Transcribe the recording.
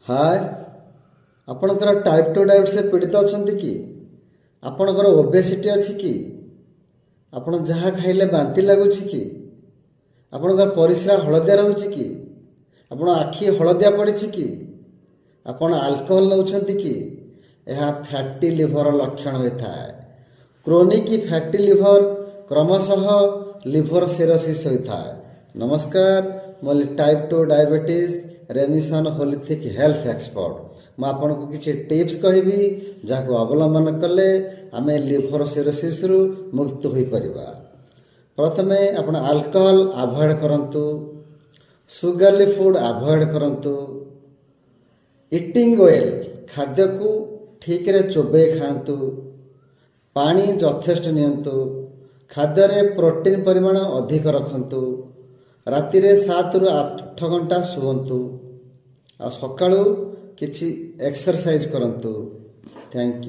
हाय आपणकर type 2 diabetes से पीड़ित अच्छा कि आपणकर ओबेसिटी अच्छी कि आपण जहाँ खाइले बांति लगुच कि आपणकर परिस्रा हलदिया रोचे कि आपण आखि हलदिया पड़ी कि आपण अल्कोहल नौछंती कि यह फैटी लिवर लक्षण होता है। क्रोनिक फैटी लिवर क्रमशः लिवर सिरोसिस होता है। नमस्कार, मैं type 2 diabetes रेमिशन holistic health expert. मैं आपन को किसी टिप्स कहबी जहाँ अवलंबन कले आम लिवर सिरोसिस रु मुक्त हो परिबा। प्रथमे आपण अल्कोहल अवॉइड करंतु, सुगरली फूड अवॉइड करंतु, इटिंग ऑयल खाद्य को ठीक रे चोबे खातु, पानी यथेष्ट नियंतु, खाद्य रे प्रोटीन परिमाण अधिक रखंतु, राति रे 7 रु 8 घंटा शुवंतु, आ सकाळु किछि एक्सरसाइज करंतु। Thank you.